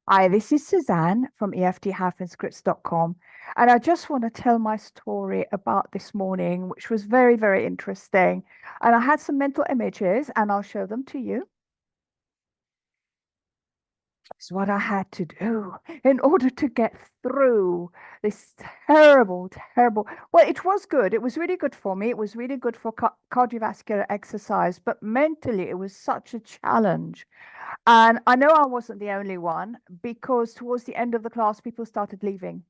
Hi, this is Suzanne from EFT-scripts.com, and I just want to tell my story about this morning, which was very, very interesting. And I had some mental images, and I'll show them to you. It's what I had to do in order to get through this terrible, terrible. Well, it was good. It was really good for me. It was really good for cardiovascular exercise, but mentally, it was such a challenge. And I know I wasn't the only one because towards the end of the class, people started leaving.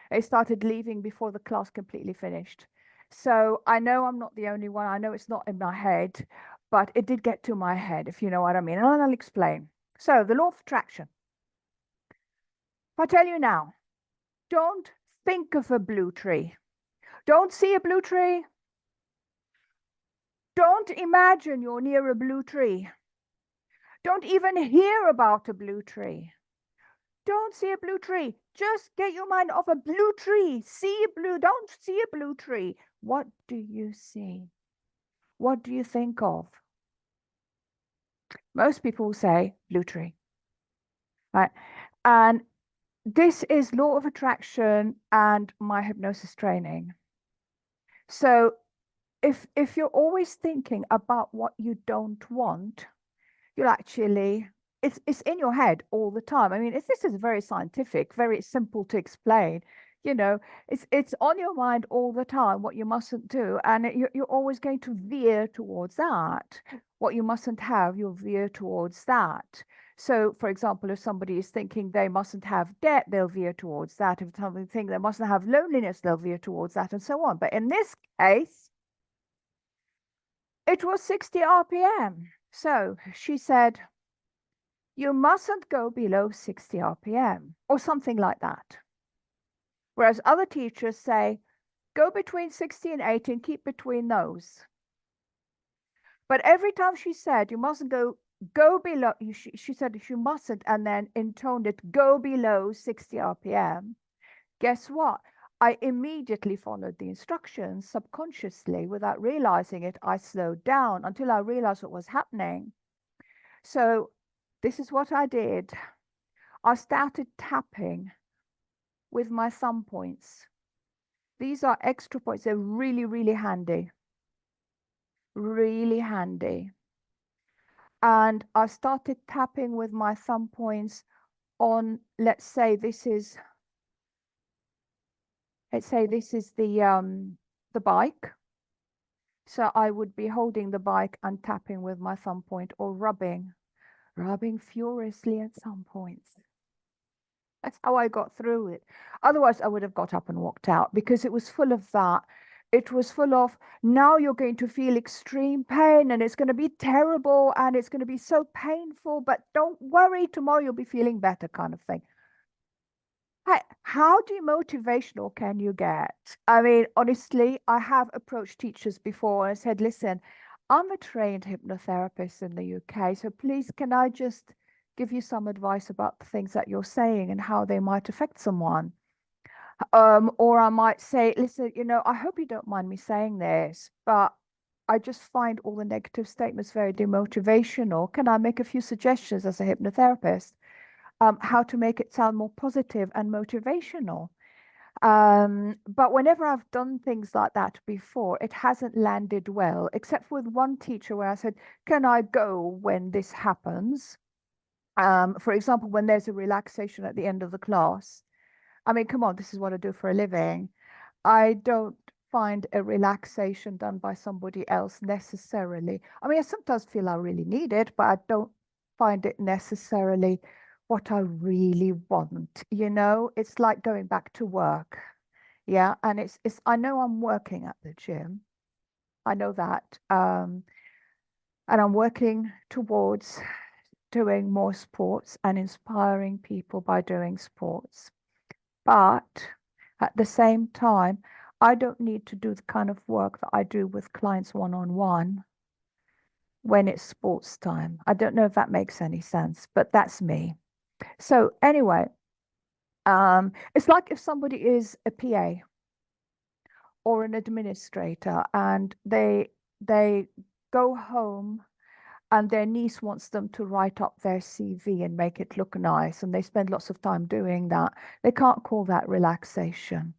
They started leaving before the class completely finished. So I know I'm not the only one. I know it's not in my head, but it did get to my head, if you know what I mean. And I'll explain. So the law of attraction. If I tell you now, don't think of a blue tree. Don't see a blue tree. Don't imagine you're near a blue tree. Don't even hear about a blue tree. Don't see a blue tree. Just get your mind off a blue tree. Don't see a blue tree. What do you see? What do you think of? Most people say blue tree, right? And this is law of attraction and my hypnosis training. So if you're always thinking about what you don't want, you'll actually it's in your head all the time. I mean, this is very scientific, very simple to explain. You know, it's on your mind all the time what you mustn't do, and you're always going to veer towards that. What you mustn't have, you'll veer towards that. So, for example, if somebody is thinking they mustn't have debt, they'll veer towards that. If somebody thinks they mustn't have loneliness, they'll veer towards that, and so on. But in this case, it was 60 RPM. So she said, you mustn't go below 60 RPM or something like that. Whereas other teachers say, go between 60 and 80 and keep between those. But every time she said, you mustn't go below, she said you mustn't, and then intoned it, go below 60 RPM. Guess what? I immediately followed the instructions subconsciously without realizing it. I slowed down until I realized what was happening. So this is what I did. I started tapping with my thumb points. These are extra points. They're really, really handy. Really handy. And I started tapping with my thumb points on, let's say this is the bike. So I would be holding the bike and tapping with my thumb point or rubbing furiously at some points. That's how I got through it. Otherwise, I would have got up and walked out because it was full of that. It was full of, now you're going to feel extreme pain and it's going to be terrible and it's going to be so painful, but don't worry, tomorrow you'll be feeling better, kind of thing. How demotivational can you get? I mean, honestly, I have approached teachers before and said, listen, I'm a trained hypnotherapist in the UK, so please, can I just give you some advice about the things that you're saying and how they might affect someone? Or I might say, listen, I hope you don't mind me saying this, but I just find all the negative statements very demotivational. Can I make a few suggestions as a hypnotherapist? How to make it sound more positive and motivational. But whenever I've done things like that before, it hasn't landed well, except with one teacher where I said, can I go when this happens? For example, when there's a relaxation at the end of the class. I mean, come on, this is what I do for a living. I don't find a relaxation done by somebody else necessarily. I mean, I sometimes feel I really need it, but I don't find it necessarily what I really want. It's like going back to work. Yeah. And I know I'm working at the gym. I know that. And I'm working towards doing more sports and inspiring people by doing sports. But at the same time, I don't need to do the kind of work that I do with clients one-on-one when it's sports time. I don't know if that makes any sense, but that's me. So anyway, it's like if somebody is a PA or an administrator and they go home and their niece wants them to write up their CV and make it look nice, and they spend lots of time doing that. They can't call that relaxation.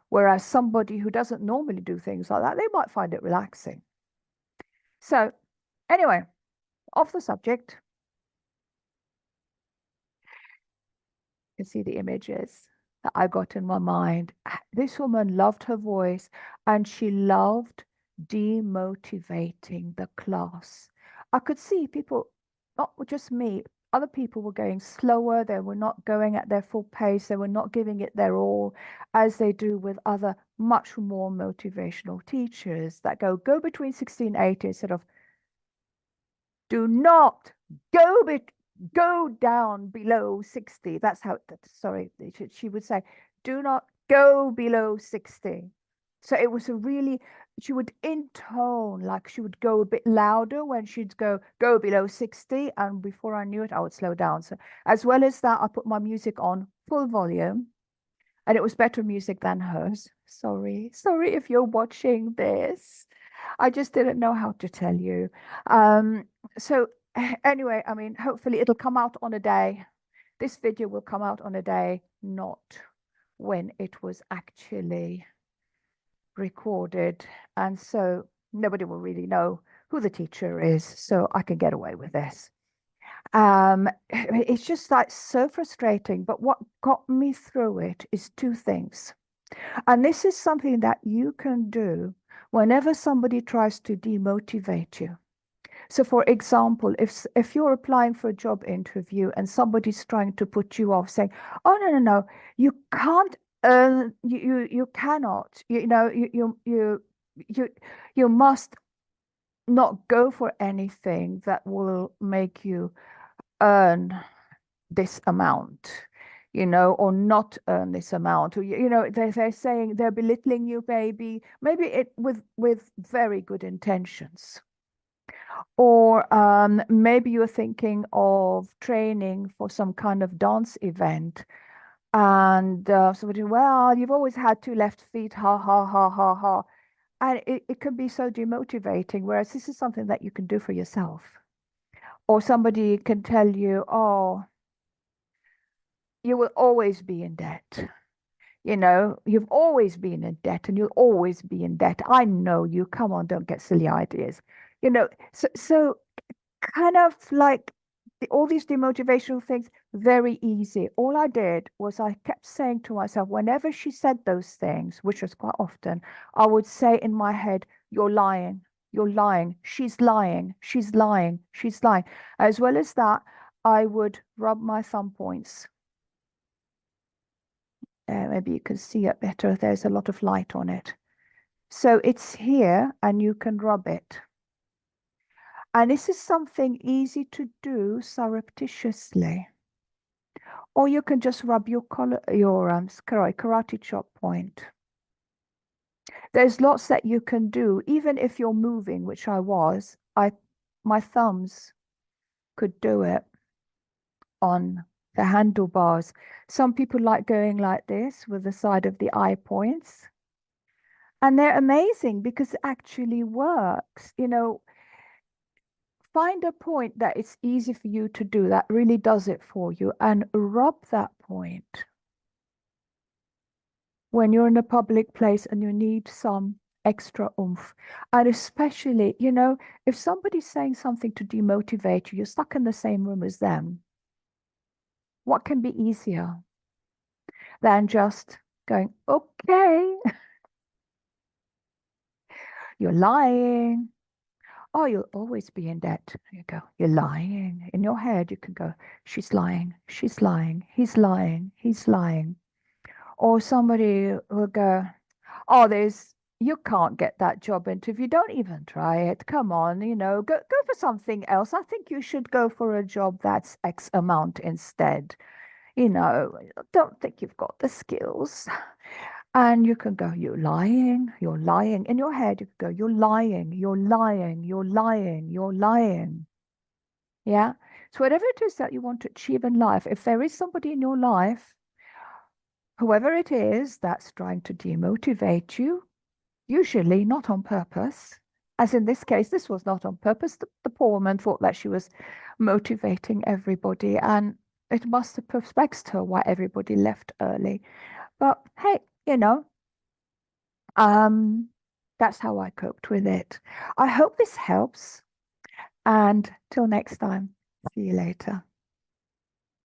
Whereas somebody who doesn't normally do things like that, they might find it relaxing. So, anyway, off the subject, you can see the images that I got in my mind. This woman loved her voice and she loved demotivating the class. I could see people, not just me, other people were going slower. They were not going at their full pace. They were not giving it their all, as they do with other much more motivational teachers that go between 60 and 80 instead of do not go go down below 60. That's how, sorry, she would say, do not go below 60. So it was a really, she would intone, like she would go a bit louder when she'd go below 60. And before I knew it, I would slow down. So as well as that, I put my music on full volume, and it was better music than hers. Sorry if you're watching this. I just didn't know how to tell you. So anyway, I mean, hopefully it'll come out on a day. This video will come out on a day, not when it was actually recorded. And so nobody will really know who the teacher is. So I can get away with this. It's just like so frustrating. But what got me through it is two things. And this is something that you can do whenever somebody tries to demotivate you. So for example, if you're applying for a job interview and somebody's trying to put you off saying, oh no, you can't you cannot, you must not go for anything that will make you earn this amount, or not earn this amount, or they're saying they're belittling you, maybe it with very good intentions. Or maybe you're thinking of training for some kind of dance event, and somebody, well, you've always had two left feet, ha ha ha ha ha, and it can be so demotivating. Whereas this is something that you can do for yourself. Or somebody can tell you, oh, you will always be in debt. You've always been in debt and you'll always be in debt. I know you. Come on, don't get silly ideas. So kind of like all these demotivational things, very easy. All I did was I kept saying to myself, whenever she said those things, which was quite often, I would say in my head, you're lying. You're lying. She's lying. She's lying. She's lying. As well as that, I would rub my thumb points. Maybe you can see it better. There's a lot of light on it. So it's here and you can rub it. And this is something easy to do surreptitiously. Or you can just rub your karate chop point. There's lots that you can do, even if you're moving, which I was. My thumbs could do it on the handlebars. Some people like going like this with the side of the eye points. And they're amazing because it actually works. Find a point that it's easy for you to do that really does it for you and rub that point when you're in a public place and you need some extra oomph. And especially, if somebody's saying something to demotivate you, you're stuck in the same room as them. What can be easier than just going, okay, you're lying. Oh, you'll always be in debt. There you go. You're lying. In your head, you can go, she's lying. She's lying. He's lying. He's lying. Or somebody will go, oh, you can't get that job interview. Don't even try it. Come on, go for something else. I think you should go for a job that's X amount instead. Don't think you've got the skills. And you can go, you're lying, you're lying. In your head, you can go, you're lying, you're lying, you're lying, you're lying. Yeah. So whatever it is that you want to achieve in life, if there is somebody in your life, whoever it is that's trying to demotivate you, usually not on purpose, as in this case, this was not on purpose. The poor woman thought that she was motivating everybody, and it must have perplexed her why everybody left early. But hey, um, that's how I coped with it. I hope this helps, and till next time, see you later.